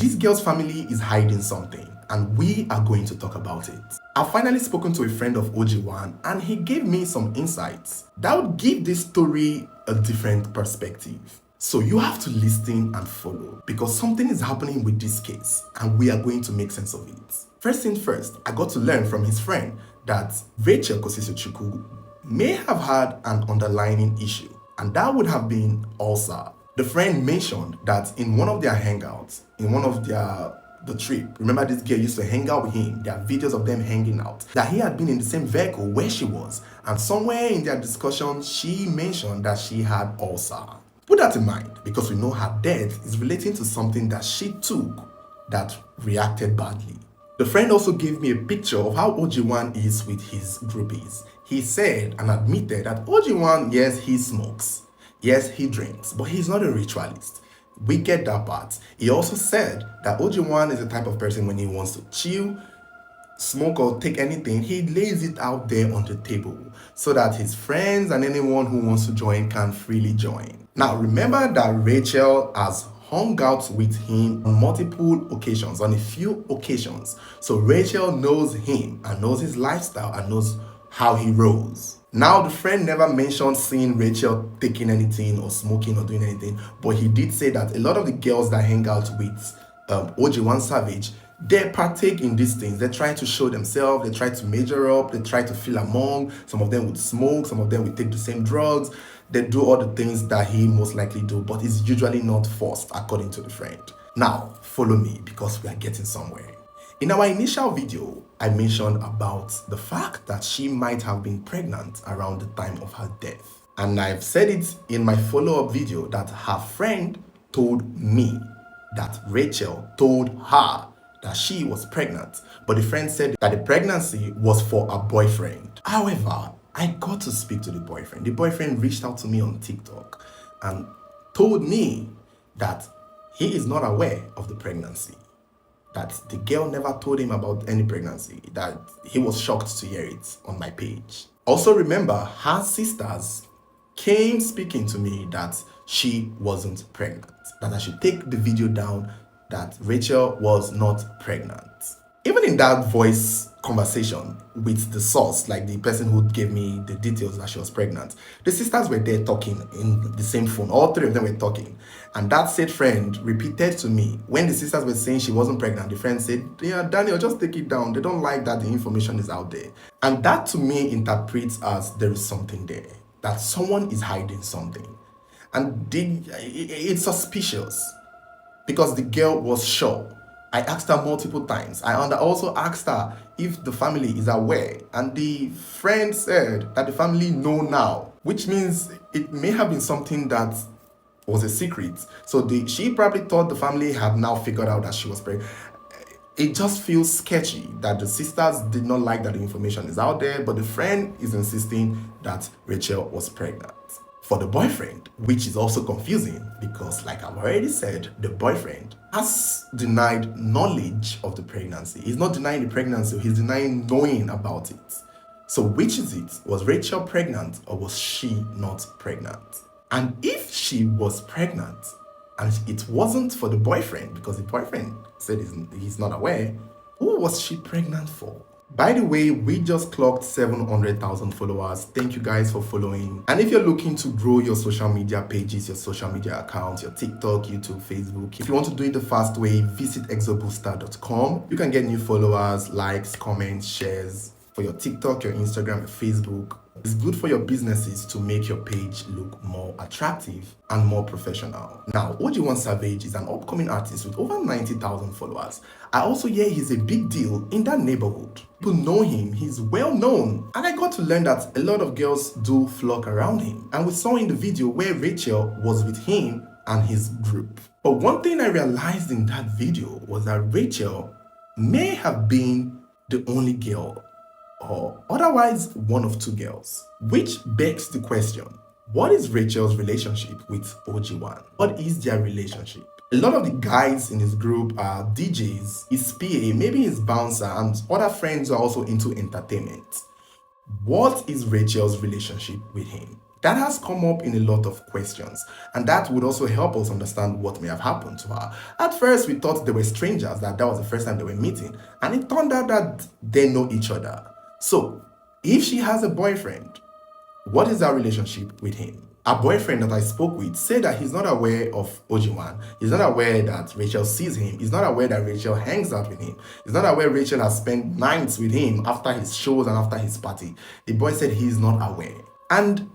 This girl's family is hiding something, and we are going to talk about it. I've finally spoken to a friend of OG1, and he gave me some insights that would give this story a different perspective. So you have to listen and follow, because something is happening with this case, and we are going to make sense of it. First thing first, I got to learn from his friend that Rachel Kosisochukwu may have had an underlying issue, and that would have been ulcer. The friend mentioned that in one of their hangouts, in one of the trip, remember this girl used to hang out with him, there are videos of them hanging out, that he had been in the same vehicle where she was, and somewhere in their discussion, she mentioned that she had ulcer. Put that in mind, because we know her death is relating to something that she took that reacted badly. The friend also gave me a picture of how OG1 is with his groupies. He said and admitted that OG1, yes, he smokes, yes, he drinks, but he's not a ritualist. We get that part. He also said that OG1 is the type of person when he wants to chill, smoke or take anything, he lays it out there on the table so that his friends and anyone who wants to join can freely join. Now remember that Rachel has hung out with him on multiple occasions, on a few occasions. So Rachel knows him and knows his lifestyle and knows how he rolls. Now the friend never mentioned seeing Rachel taking anything or smoking or doing anything, but he did say that a lot of the girls that hang out with OG1 Savage, they partake in these things. They try to show themselves, they try to measure up, they try to feel among. Some of them would smoke, some of them would take the same drugs. They do all the things that he most likely do, but it's usually not forced, according to the friend. Now, follow me because we are getting somewhere. In our initial video, I mentioned about the fact that she might have been pregnant around the time of her death. And I've said it in my follow-up video that her friend told me that Rachel told her that she was pregnant, but the friend said that the pregnancy was for a boyfriend. However, I got to speak to the boyfriend. The boyfriend reached out to me on TikTok and told me that he is not aware of the pregnancy, that the girl never told him about any pregnancy, that he was shocked to hear it on my page. Also remember, her sisters came speaking to me that she wasn't pregnant, that I should take the video down, that Rachel was not pregnant. Even in that voice conversation with the source, like the person who gave me the details that she was pregnant, the sisters were there talking in the same phone. All three of them were talking. And that said friend repeated to me, when the sisters were saying she wasn't pregnant, the friend said, yeah, Daniel, just take it down. They don't like that the information is out there. And that to me interprets as there is something there, that someone is hiding something. And it's suspicious because the girl was sure. I asked her multiple times. I also asked her if the family is aware, and the friend said that the family know now, which means it may have been something that was a secret. So she probably thought the family had now figured out that she was pregnant. It just feels sketchy that the sisters did not like that the information is out there, but the friend is insisting that Rachel was pregnant. For the boyfriend, which is also confusing because, like I've already said, the boyfriend has denied knowledge of the pregnancy. He's not denying the pregnancy, he's denying knowing about it. So which is it? Was Rachel pregnant or was she not pregnant? And if she was pregnant and it wasn't for the boyfriend, because the boyfriend said he's not aware, who was she pregnant for? By the way, we just clocked 700,000 followers. Thank you guys for following. And if you're looking to grow your social media pages, your social media accounts, your TikTok, YouTube, Facebook, if you want to do it the fast way, visit exobooster.com. You can get new followers, likes, comments, shares for your TikTok, your Instagram, your Facebook. It's good for your businesses to make your page look more attractive and more professional. Now, OG1 Savage is an upcoming artist with over 90,000 followers. I also hear he's a big deal in that neighborhood. People know him, he's well known. And I got to learn that a lot of girls do flock around him. And we saw in the video where Rachel was with him and his group. But one thing I realized in that video was that Rachel may have been the only girl, or otherwise one of two girls, which begs the question, what is Rachel's relationship with OG1? What is their relationship? A lot of the guys in his group are DJs, his PA, maybe his bouncer, and other friends who are also into entertainment. What is Rachel's relationship with him? That has come up in a lot of questions, and that would also help us understand what may have happened to her. At first, we thought they were strangers, that was the first time they were meeting, and it turned out that they know each other. So, if she has a boyfriend, what is our relationship with him? A boyfriend that I spoke with said that he's not aware of Ojiwan. He's not aware that Rachel sees him. He's not aware that Rachel hangs out with him. He's not aware Rachel has spent nights with him after his shows and after his party. The boy said he's not aware. And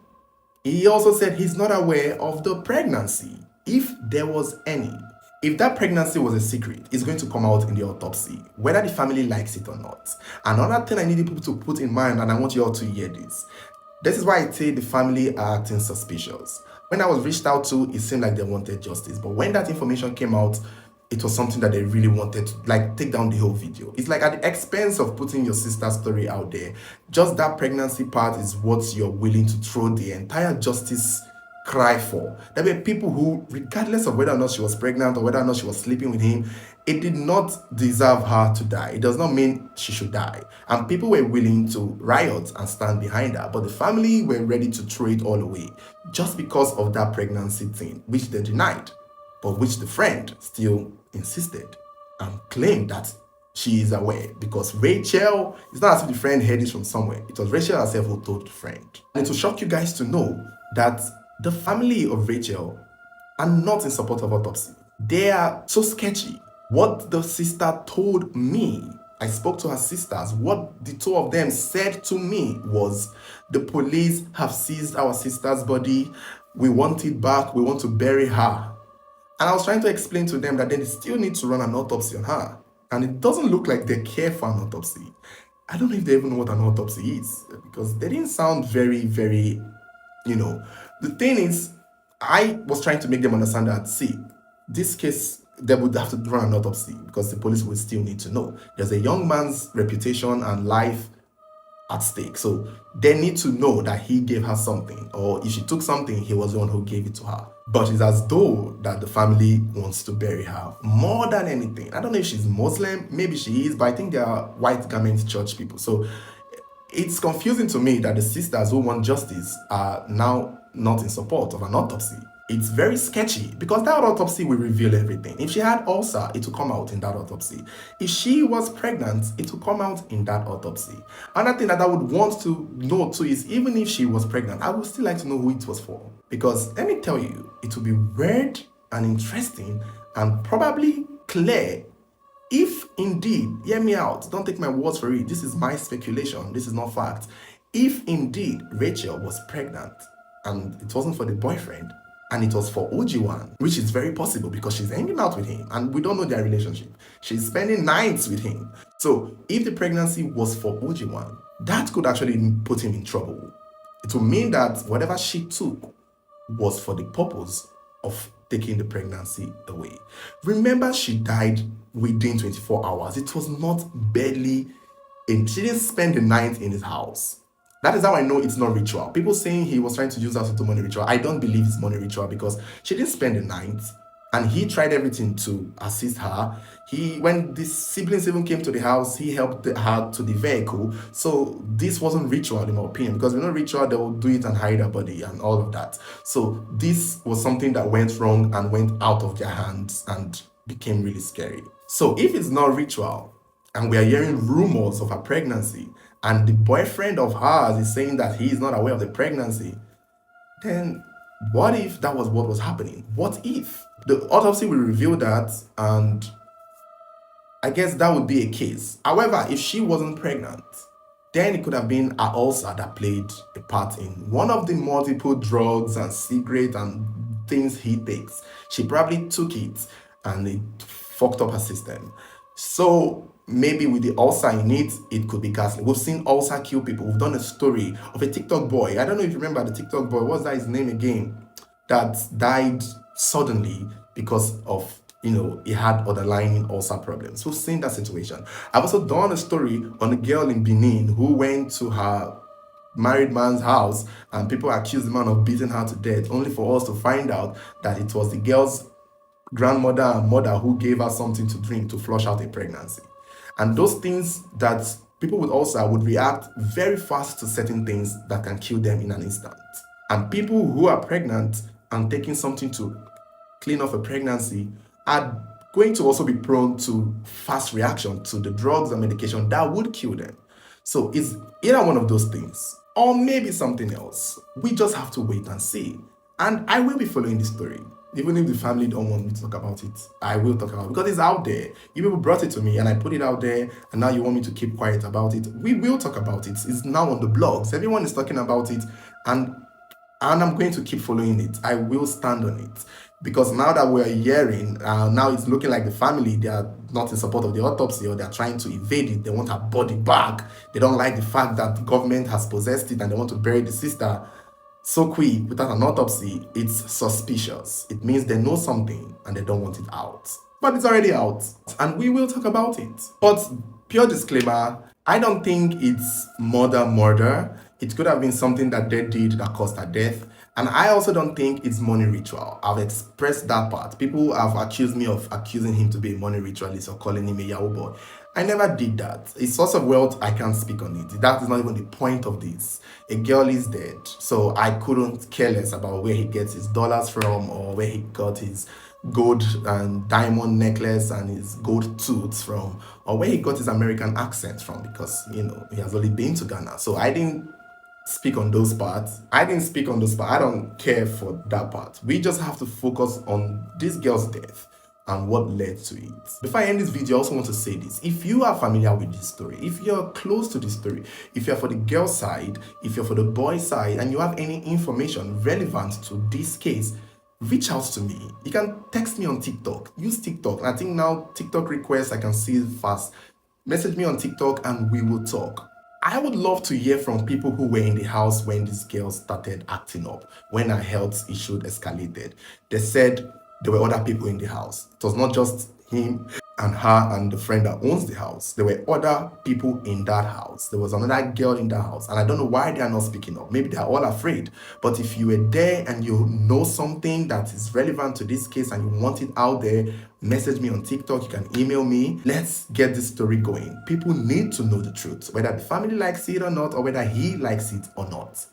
he also said he's not aware of the pregnancy, if there was any. If that pregnancy was a secret, it's going to come out in the autopsy, whether the family likes it or not. Another thing I need people to put in mind, and I want you all to hear this. This is why I say the family are acting suspicious. When I was reached out to, it seemed like they wanted justice. But when that information came out, it was something that they really wanted to take down the whole video. It's like at the expense of putting your sister's story out there, just that pregnancy part is what you're willing to throw the entire justice cry for. There were people who, regardless of whether or not she was pregnant or whether or not she was sleeping with him, it did not deserve her to die. It does not mean she should die. And people were willing to riot and stand behind her, but the family were ready to throw it all away just because of that pregnancy thing, which they denied, but which the friend still insisted and claimed that she is aware, because Rachel, it's not as if the friend heard it from somewhere. It was Rachel herself who told the friend. And it will shock you guys to know that the family of Rachel are not in support of autopsy. They are so sketchy. What the sister told me, I spoke to her sisters, what the two of them said to me was, the police have seized our sister's body, we want it back, we want to bury her. And I was trying to explain to them that they still need to run an autopsy on her. And it doesn't look like they care for an autopsy. I don't know if they even know what an autopsy is, because they didn't sound very, very, The thing is, I was trying to make them understand that, see, this case, they would have to run an autopsy because the police would still need to know. There's a young man's reputation and life at stake. So they need to know that he gave her something, or if she took something, he was the one who gave it to her. But it's as though that the family wants to bury her more than anything. I don't know if she's Muslim, maybe she is, but I think they are white garment church people. So it's confusing to me that the sisters who want justice are now not in support of an autopsy. It's very sketchy because that autopsy will reveal everything. If she had ulcer, it will come out in that autopsy. If she was pregnant, it will come out in that autopsy. Another thing that I would want to know too is, even if she was pregnant, I would still like to know who it was for. Because let me tell you, it will be weird and interesting and probably clear if indeed, hear me out, don't take my words for it, this is my speculation, this is not fact. If indeed Rachel was pregnant and it wasn't for the boyfriend, and it was for Ojiwan, which is very possible because she's hanging out with him and we don't know their relationship. She's spending nights with him. So if the pregnancy was for Ojiwan, that could actually put him in trouble. It would mean that whatever she took was for the purpose of taking the pregnancy away. Remember, she died within 24 hours. It was not barely she didn't spend the night in his house. That is how I know it's not ritual. People saying he was trying to use that to do money ritual. I don't believe it's money ritual because she didn't spend the night and he tried everything to assist her. When the siblings even came to the house, he helped her to the vehicle. So this wasn't ritual in my opinion, because ritual, they will do it and hide her body and all of that. So this was something that went wrong and went out of their hands and became really scary. So if it's not ritual and we are hearing rumors of her pregnancy, and the boyfriend of hers is saying that he is not aware of the pregnancy, then what if that was what was happening? What if? The autopsy will reveal that, and I guess that would be a case. However, if she wasn't pregnant, then it could have been an ulcer that played a part in one of the multiple drugs and cigarettes and things he takes. She probably took it and it fucked up her system. So maybe with the ulcer in it, it could be ghastly. We've seen ulcer kill people. We've done a story of a TikTok boy. I don't know if you remember the TikTok boy. What's that his name again? That died suddenly because of, he had underlying ulcer problems. We've seen that situation. I've also done a story on a girl in Benin who went to her married man's house and people accused the man of beating her to death, only for us to find out that it was the girl's grandmother and mother who gave her something to drink to flush out a pregnancy. And those things that people with ulcer would react very fast to certain things that can kill them in an instant. And people who are pregnant and taking something to clean off a pregnancy are going to also be prone to fast reaction to the drugs and medication that would kill them. So it's either one of those things or maybe something else. We just have to wait and see. And I will be following this story. Even if the family don't want me to talk about it, I will talk about it because it's out there. You people brought it to me and I put it out there, and now you want me to keep quiet about it. We will talk about it. It's now on the blogs. Everyone is talking about it, and I'm going to keep following it. I will stand on it because now that we're hearing, now it's looking like the family, they are not in support of the autopsy, or they're trying to evade it. They want her body back. They don't like the fact that the government has possessed it and they want to bury the sister so quick without an autopsy. It's suspicious. It means they know something and they don't want it out. But it's already out and we will talk about it. But pure disclaimer, I don't think it's murder. It could have been something that they did that caused her death. And I also don't think it's money ritual. I've expressed that part. People have accused me of accusing him to be a money ritualist or calling him a Yahoo boy. I never did that. A source of wealth, I can't speak on it. That is not even the point of this. A girl is dead, so I couldn't care less about where he gets his dollars from or where he got his gold and diamond necklace and his gold tooth from, or where he got his American accent from, because he has only been to Ghana. So I didn't speak on those parts. I don't care for that part. We just have to focus on this girl's death and what led to it. Before I end this video, I also want to say this. If you are familiar with this story, if you're close to this story, if you're for the girl side, if you're for the boy side, and you have any information relevant to this case, reach out to me. You can text me on TikTok. Use TikTok. I think now TikTok requests, I can see it fast. Message me on TikTok and we will talk. I would love to hear from people who were in the house when this girl started acting up, when her health issue escalated. They said there were other people in the house. It was not just him and her and the friend that owns the house. There were other people in that house. There was another girl in that house. And I don't know why they are not speaking up. Maybe they are all afraid. But if you were there and you know something that is relevant to this case and you want it out there, message me on TikTok. You can email me. Let's get this story going. People need to know the truth, whether the family likes it or not, or whether he likes it or not.